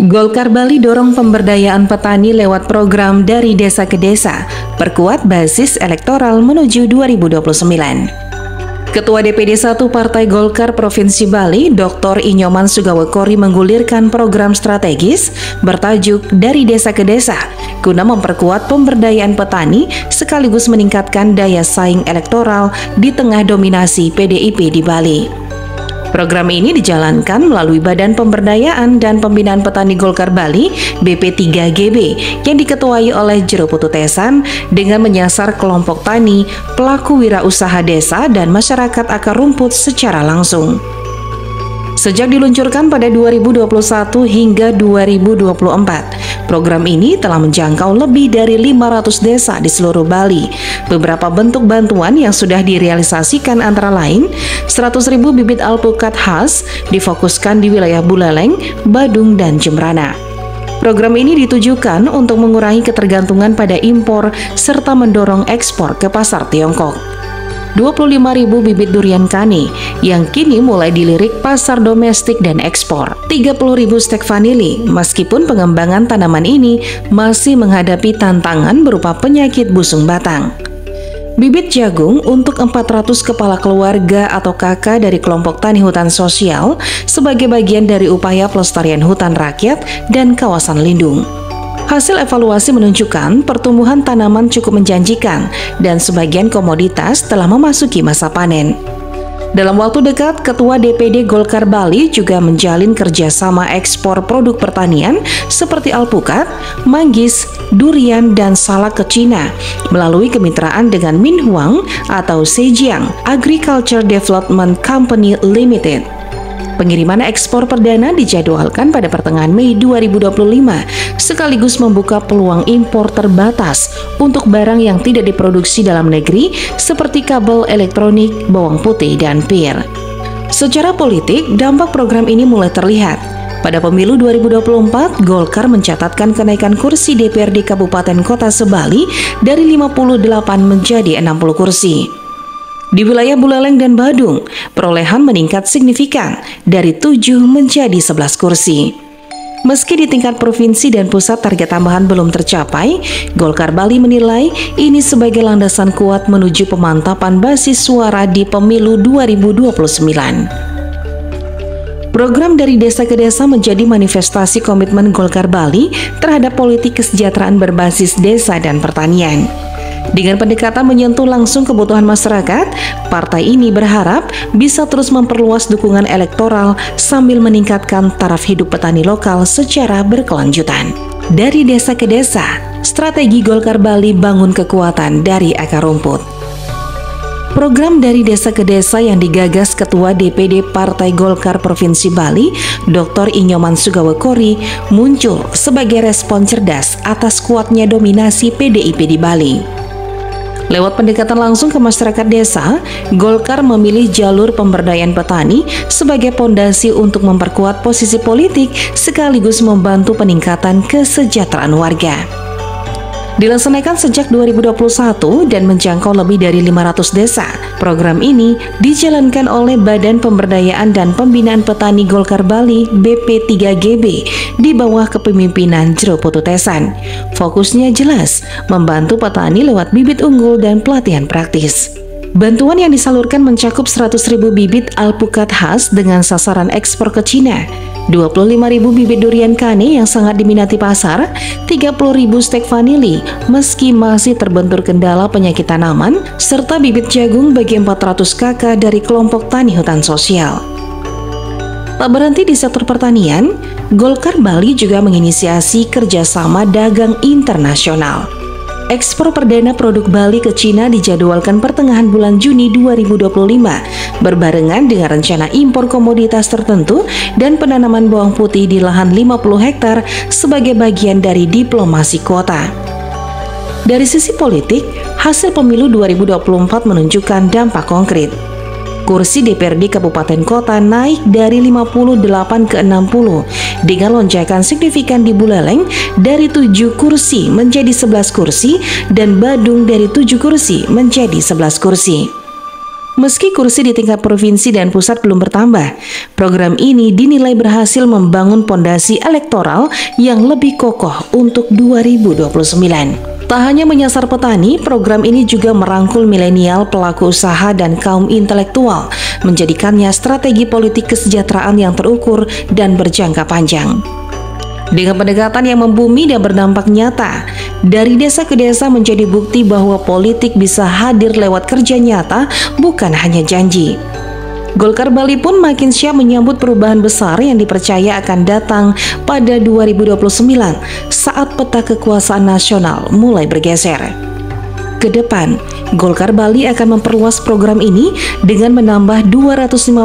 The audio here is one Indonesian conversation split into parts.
Golkar Bali dorong pemberdayaan petani lewat program dari desa ke desa, perkuat basis elektoral menuju 2029. Ketua DPD 1 Partai Golkar Provinsi Bali, Dr. Inyoman Sugawekori menggulirkan program strategis bertajuk Dari Desa ke Desa, guna memperkuat pemberdayaan petani sekaligus meningkatkan daya saing elektoral di tengah dominasi PDIP di Bali. Program ini dijalankan melalui Badan Pemberdayaan dan Pembinaan Petani Golkar Bali (BP3GB) yang diketuai oleh Jero Putu Tesan dengan menyasar kelompok tani, pelaku wirausaha desa, dan masyarakat akar rumput secara langsung. Sejak diluncurkan pada 2021 hingga 2024, program ini telah menjangkau lebih dari 500 desa di seluruh Bali. Beberapa bentuk bantuan yang sudah direalisasikan antara lain 100.000 bibit alpukat khas difokuskan di wilayah Buleleng, Badung, dan Jembrana. Program ini ditujukan untuk mengurangi ketergantungan pada impor serta mendorong ekspor ke pasar Tiongkok. 25.000 bibit durian kani yang kini mulai dilirik pasar domestik dan ekspor. 30.000 stek vanili, meskipun pengembangan tanaman ini masih menghadapi tantangan berupa penyakit busung batang. Bibit jagung untuk 400 kepala keluarga atau KK dari kelompok tani hutan sosial sebagai bagian dari upaya pelestarian hutan rakyat dan kawasan lindung. Hasil evaluasi menunjukkan pertumbuhan tanaman cukup menjanjikan dan sebagian komoditas telah memasuki masa panen. Dalam waktu dekat, Ketua DPD Golkar Bali juga menjalin kerjasama ekspor produk pertanian seperti alpukat, manggis, durian, dan salak ke Cina melalui kemitraan dengan Minhuang atau Zhejiang Agriculture Development Company Limited. Pengiriman ekspor perdana dijadwalkan pada pertengahan Mei 2025, sekaligus membuka peluang impor terbatas untuk barang yang tidak diproduksi dalam negeri seperti kabel elektronik, bawang putih, dan pir. Secara politik, dampak program ini mulai terlihat. Pada pemilu 2024, Golkar mencatatkan kenaikan kursi DPRD Kabupaten Kota Sebali dari 58 menjadi 60 kursi. Di wilayah Buleleng dan Badung, perolehan meningkat signifikan dari 7 menjadi 11 kursi. Meski di tingkat provinsi dan pusat target tambahan belum tercapai, Golkar Bali menilai ini sebagai landasan kuat menuju pemantapan basis suara di pemilu 2029. Program Dari Desa ke Desa menjadi manifestasi komitmen Golkar Bali terhadap politik kesejahteraan berbasis desa dan pertanian. Dengan pendekatan menyentuh langsung kebutuhan masyarakat, partai ini berharap bisa terus memperluas dukungan elektoral sambil meningkatkan taraf hidup petani lokal secara berkelanjutan. Dari desa ke desa, strategi Golkar Bali bangun kekuatan dari akar rumput. Program Dari Desa ke Desa yang digagas Ketua DPD Partai Golkar Provinsi Bali, Dr. Inyoman Sugawekori, muncul sebagai respon cerdas atas kuatnya dominasi PDIP di Bali. Lewat pendekatan langsung ke masyarakat desa, Golkar memilih jalur pemberdayaan petani sebagai pondasi untuk memperkuat posisi politik sekaligus membantu peningkatan kesejahteraan warga. Dilaksanakan sejak 2021 dan menjangkau lebih dari 500 desa. Program ini dijalankan oleh Badan Pemberdayaan dan Pembinaan Petani Golkar Bali (BP3GB) di bawah kepemimpinan Jero Putu Tesan. Fokusnya jelas, membantu petani lewat bibit unggul dan pelatihan praktis. Bantuan yang disalurkan mencakup 100.000 bibit alpukat khas dengan sasaran ekspor ke Cina, 25.000 bibit durian kane yang sangat diminati pasar, 30.000 stek vanili meski masih terbentur kendala penyakit tanaman, serta bibit jagung bagi 400 KK dari kelompok tani hutan sosial. Tak berhenti di sektor pertanian, Golkar Bali juga menginisiasi kerjasama dagang internasional. Ekspor perdana produk Bali ke Cina dijadwalkan pertengahan bulan Juni 2025, berbarengan dengan rencana impor komoditas tertentu dan penanaman bawang putih di lahan 50 hektar sebagai bagian dari diplomasi kuota. Dari sisi politik, hasil pemilu 2024 menunjukkan dampak konkret. Kursi DPRD Kabupaten Kota naik dari 58 ke 60 dengan lonjakan signifikan di Buleleng dari 7 kursi menjadi 11 kursi dan Badung dari 7 kursi menjadi 11 kursi. Meski kursi di tingkat provinsi dan pusat belum bertambah, program ini dinilai berhasil membangun pondasi elektoral yang lebih kokoh untuk 2029. Tak hanya menyasar petani, program ini juga merangkul milenial, pelaku usaha, dan kaum intelektual, menjadikannya strategi politik kesejahteraan yang terukur dan berjangka panjang. Dengan pendekatan yang membumi dan berdampak nyata, dari desa ke desa menjadi bukti bahwa politik bisa hadir lewat kerja nyata, bukan hanya janji. Golkar Bali pun makin siap menyambut perubahan besar yang dipercaya akan datang pada 2029 saat peta kekuasaan nasional mulai bergeser. Ke depan, Golkar Bali akan memperluas program ini dengan menambah 250.000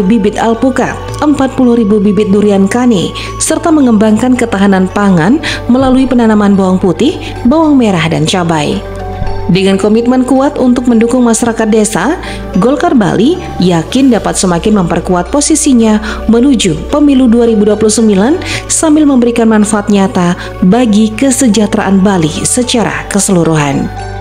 bibit alpukat, 40.000 bibit durian kane, serta mengembangkan ketahanan pangan melalui penanaman bawang putih, bawang merah, dan cabai. Dengan komitmen kuat untuk mendukung masyarakat desa, Golkar Bali yakin dapat semakin memperkuat posisinya menuju pemilu 2029 sambil memberikan manfaat nyata bagi kesejahteraan Bali secara keseluruhan.